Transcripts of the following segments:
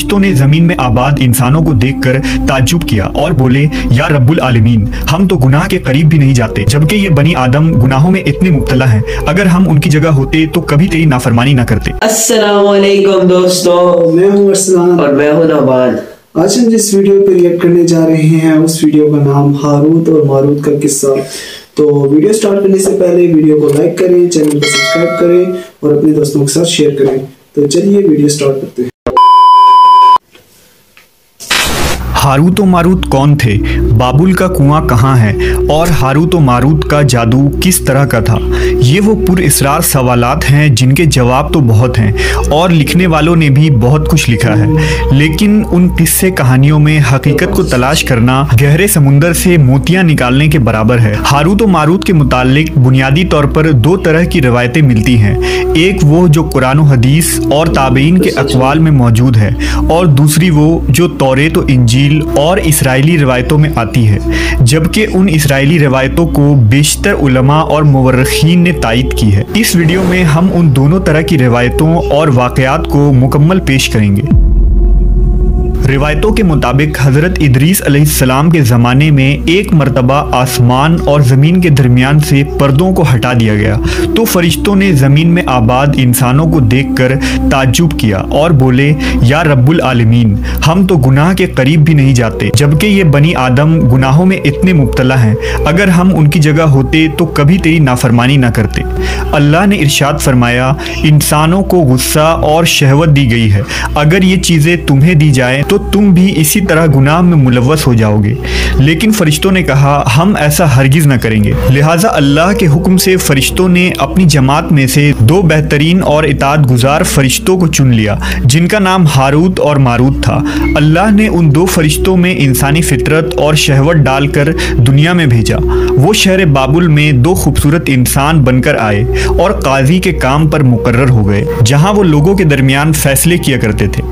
फरिश्तों ने जमीन में आबाद इंसानों को देखकर ताज्जुब किया और बोले, या रब्बुल आलमीन, हम तो गुनाह के करीब भी नहीं जाते, जबकि ये बनी आदम गुनाहों में इतने मुब्तला हैं। अगर हम उनकी जगह होते तो कभी तेरी नाफरमानी ना करते। अस्सलाम वालेकुम दोस्तों, मैं हूं अरसलान और मैं हूं नवाज। आज हम जिस वीडियो पर रिएक्ट करने जा रहे हैं उस वीडियो का नाम हारूत और मारूत का किस्सा। तो वीडियो स्टार्ट करने से पहले वीडियो को लाइक करें, चैनल को सब्सक्राइब करें और अपने दोस्तों के साथ शेयर करें। तो चलिए वीडियो स्टार्ट करते हैं। हारूत और मारूत कौन थे, बाबुल का कुआं कहाँ है और हारूत और मारूत का जादू किस तरह का था? ये वो पुरअसरार सवालात हैं जिनके जवाब तो बहुत हैं और लिखने वालों ने भी बहुत कुछ लिखा है, लेकिन उन किस्से कहानियों में हकीकत को तलाश करना गहरे समुंदर से मोतियां निकालने के बराबर है। हारूत और मारूत के मुतालिक बुनियादी तौर पर दो तरह की रवायतें मिलती हैं। एक वो जो कुरान और हदीस और ताबईन के अक़वाल में मौजूद है, और दूसरी वो जो तौरेत और इंजील और इसराइली रिवायतों में आती है, जबकि उन इसराइली रिवायतों को बेशतर उलमा और मुवर्रिखीन ने तायीद की है। इस वीडियो में हम उन दोनों तरह की रिवायतों और वाक़यात को मुकम्मल पेश करेंगे। रिवायतों के मुताबिक हज़रत इदरीस अलैहिस्सलाम के ज़माने में एक मरतबा आसमान और ज़मीन के दरमियान से पर्दों को हटा दिया गया, तो फरिश्तों ने ज़मीन में आबाद इंसानों को देखकर ताज्जुब किया और बोले, या रब्बुल आलमीन, हम तो गुनाह के करीब भी नहीं जाते, जबकि ये बनी आदम गुनाहों में इतने मुब्तला हैं। अगर हम उनकी जगह होते तो कभी तेरी नाफरमानी ना करते। अल्लाह ने इरशाद फरमाया, इंसानों को गुस्सा और शहवत दी गई है, अगर ये चीज़ें तुम्हें दी जाए तो तुम भी इसी तरह गुनाह में मुलव्वस हो जाओगे। लेकिन फरिश्तों ने कहा, हम ऐसा हरगिज़ न करेंगे। लिहाजा अल्लाह के हुक्म से फरिश्तों ने अपनी जमात में से दो बेहतरीन और इताअत गुजार फरिश्तों को चुन लिया, जिनका नाम हारूत और मारूत था। अल्लाह ने उन दो फरिश्तों में इंसानी फितरत और शहवत डालकर दुनिया में भेजा। वो शहर बाबुल में दो खूबसूरत इंसान बनकर आए और काजी के काम पर मुकर्रर हो गए, जहाँ वो लोगों के दरमियान फैसले किया करते थे।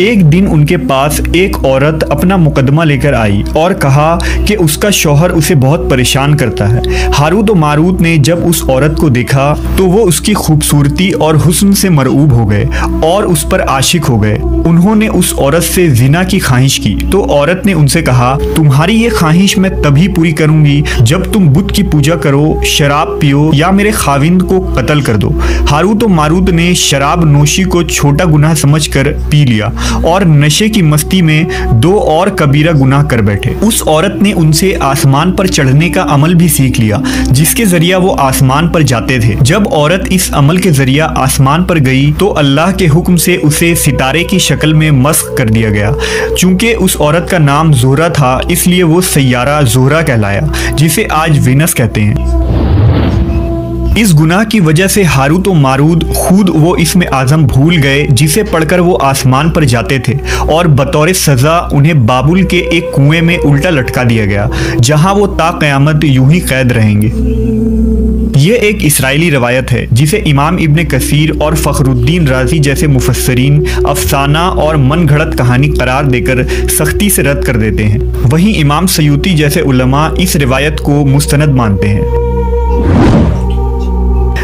एक दिन उनके पास एक औरत अपना मुकदमा लेकर आई और कहा कि उसका शौहर उसे बहुत परेशान करता है। हारूत और मारूत ने जब उस औरत को देखा तो वो उसकी खूबसूरती और हुस्न से मरऊब हो गए और उस पर आशिक हो गए। उन्होंने उस औरत से जिना की ख्वाहिश की, तो औरत ने उनसे कहा, तुम्हारी ये ख्वाहिश मैं तभी पूरी करूंगी जब तुम बुत की पूजा करो, शराब पियो या मेरे खाविंद को कत्ल कर दो। हारूत और मारूत ने शराब नोशी को छोटा गुनाह समझकर पी लिया और नशे की मस्ती में दो और कबीरा गुनाह कर बैठे। उस औरत ने उनसे आसमान पर चढ़ने का अमल भी सीख लिया, जिसके जरिया वो आसमान पर जाते थे। जब औरत इस अमल के जरिया आसमान पर गई तो अल्लाह के हुक्म से उसे सितारे की शक्ल में मस्ख कर दिया गया। चूंकि उस औरत का नाम ज़ोहरा था, इसलिए वो सैयारा ज़ोहरा कहलाया, जिसे आज वीनस कहते हैं। इस गुनाह की वजह से हारूत और मारूत खुद वो इसमें आज़म भूल गए जिसे पढ़कर वो आसमान पर जाते थे, और बतौर सज़ा उन्हें बाबुल के एक कुएं में उल्टा लटका दिया गया, जहां वो ता क़यामत यूं ही कैद रहेंगे। ये एक इसराइली रवायत है जिसे इमाम इब्न कसीर और फ़खरुद्दीन राज़ी जैसे मुफस्सरीन अफसाना और मन घड़त कहानी करार देकर सख्ती से रद्द कर देते हैं। वहीं इमाम सयूती जैसे उलमा इस रिवायत को मुस्तनद मानते हैं।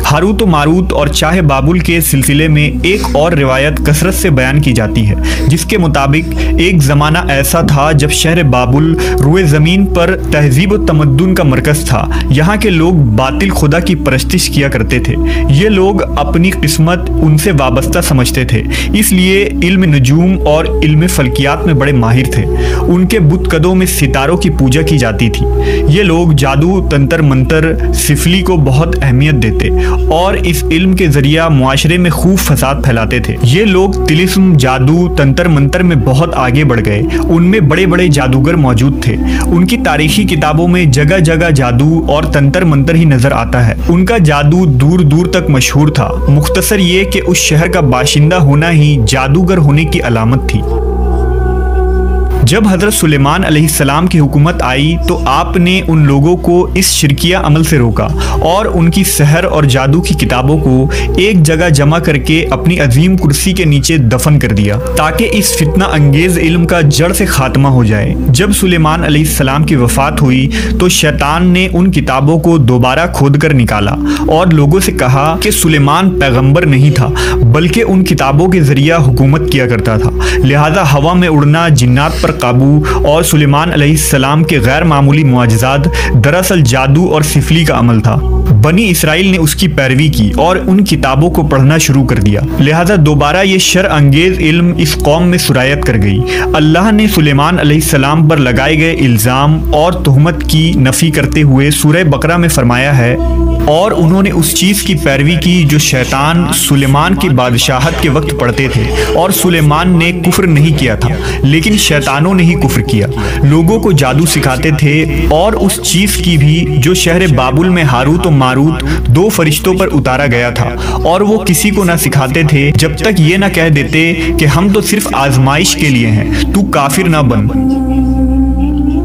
हारूत और मारूत और चाहे बाबुल के सिलसिले में एक और रिवायत कसरत से बयान की जाती है, जिसके मुताबिक एक ज़माना ऐसा था जब शहर बाबुल रुए ज़मीन पर तहजीब व तमद्दुन का मरकज़ था। यहाँ के लोग बातिल खुदा की परस्तिश किया करते थे। ये लोग अपनी किस्मत उनसे वाबस्ता समझते थे, इसलिए इल्म नजूम और इल्म फल्कियात में बड़े माहिर थे। उनके बुतकदों में सितारों की पूजा की जाती थी। ये लोग जादू, तंत्र मंत्र, सिफली को बहुत अहमियत देते और इस इल्म के जरिया मुआशरे में खूब फसाद फैलाते थे। ये लोग तिलिस्म, जादू, तंत्र मंत्र में बहुत आगे बढ़ गए। उनमें बड़े बड़े जादूगर मौजूद थे। उनकी तारीखी किताबों में जगह जगह जादू और तंत्र मंत्र ही नजर आता है। उनका जादू दूर दूर तक मशहूर था। मुख्तसर ये कि उस शहर का बाशिंदा होना ही जादूगर होने की अलामत थी। जब हजरत सुलेमान अलैहिस्सलाम की हुकूमत आई तो आपने उन लोगों को इस शिरकिया अमल से रोका और उनकी सहर और जादू की किताबों को एक जगह जमा करके अपनी अजीम कुर्सी के नीचे दफन कर दिया ताकि इस फितना अंगेज इल्म का जड़ से खात्मा हो जाए। जब सुलेमान अलैहिस्सलाम की वफात हुई तो शैतान ने उन किताबों को दोबारा खोद कर निकाला और लोगों से कहा कि सुलेमान पैगंबर नहीं था बल्कि उन किताबों के जरिए हुकूमत किया करता था। लिहाजा हवा में उड़ना, जिन्नात पर काबू और सुलेमान अलैहिस्सलाम के गैर मामूली मुआजिज़ात दरअसल जादू और सिफली का अमल था। बनी इसराइल ने उसकी पैरवी की और उन किताबों को पढ़ना शुरू कर दिया। लिहाजा दोबारा ये शर अंगेज इल्म इस कौम में सुरायत कर गई। अल्लाह ने सुलेमान अलैहिस्सलाम पर लगाए गए इल्ज़ाम और तुहमत की नफ़ी करते हुए सूरह बकरा में फरमाया है, और उन्होंने उस चीज़ की पैरवी की जो शैतान सुलेमान की बादशाहत के वक्त पढ़ते थे, और सुलेमान ने कुफ्र नहीं किया था लेकिन शैतानों ने ही कुफ्र किया। लोगों को जादू सिखाते थे और उस चीज़ की भी जो शहर बाबुल में हारूत और मारूत दो फरिश्तों पर उतारा गया था, और वो किसी को ना सिखाते थे जब तक ये ना कह देते कि हम तो सिर्फ आजमाइश के लिए हैं, तू काफिर ना बन।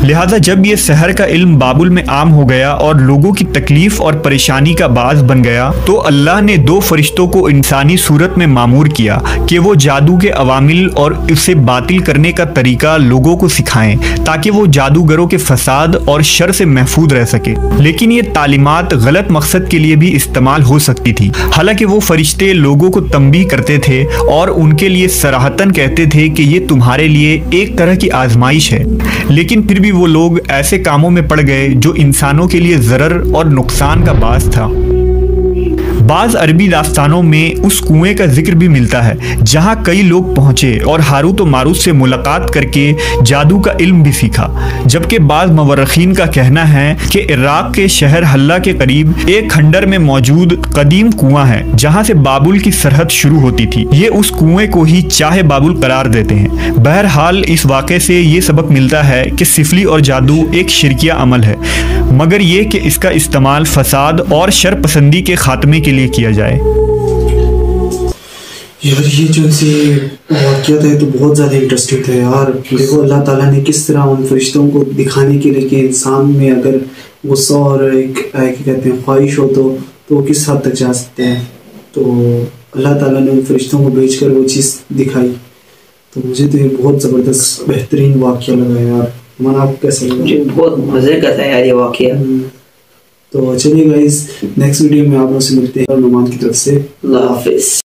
लिहाजा जब ये सहर का इल्म बाबुल में आम हो गया और लोगों की तकलीफ और परेशानी का बाज़ बन गया तो अल्लाह ने दो फरिश्तों को इंसानी सूरत में मामूर किया कि वो जादू के अवामिल और उसे बातिल करने का तरीका लोगों को सिखाएं ताकि वो जादूगरों के फसाद और शर से महफूज रह सके। लेकिन ये तालीमात गलत मकसद के लिए भी इस्तेमाल हो सकती थी। हालांकि वो फरिश्ते लोगों को तंबीह करते थे और उनके लिए सराहतन कहते थे कि ये तुम्हारे लिए एक तरह की आजमाइश है, लेकिन फिर भी वो लोग ऐसे कामों में पड़ गए जो इंसानों के लिए ज़रर और नुकसान का बास था। बाज़ अरबी दास्तानों में उस कुएं का जिक्र भी मिलता है जहां कई लोग पहुंचे और हारूत और मारूत से मुलाकात करके जादू का इल्म भी सीखा। जबकि बाज़ मवर्रखीन का कहना है कि इराक के शहर हल्ला के करीब एक खंडर में मौजूद कदीम कुआं है जहां से बाबुल की सरहद शुरू होती थी। ये उस कुएं को ही चाहे बाबुल करार देते हैं। बहरहाल इस वाक़े से ये सबक मिलता है कि सिफली और जादू एक शिरकिया अमल है, मगर ये कि इसका इस्तेमाल फसाद और शर पसंदी के खात्मे के लिए किया जाए। यार ये जो से वाक़िया था तो बहुत ज़्यादा इंटरेस्टिंग था यार। देखो अल्लाह ताला ने किस तरह उन फरिश्तों को दिखाने के लिए कि इंसान में अगर गुस्सा और एक कहते हैं ख्वाहिश हो तो किस हद तक जा सकते हैं। तो अल्लाह ताला ने उन फरिश्तों को भेजकर वो चीज़ दिखाई। तो मुझे तो ये बहुत ज़बरदस्त बेहतरीन वाक़िया लगा यार। मन आपको कैसा लगा? मुझे बहुत मज़े का था यार ये वाक़िया। तो चलिए गाइस, नेक्स्ट वीडियो में आप लोगों से मिलते हैं नुमान की तरफ से। अल्लाह हाफिज़।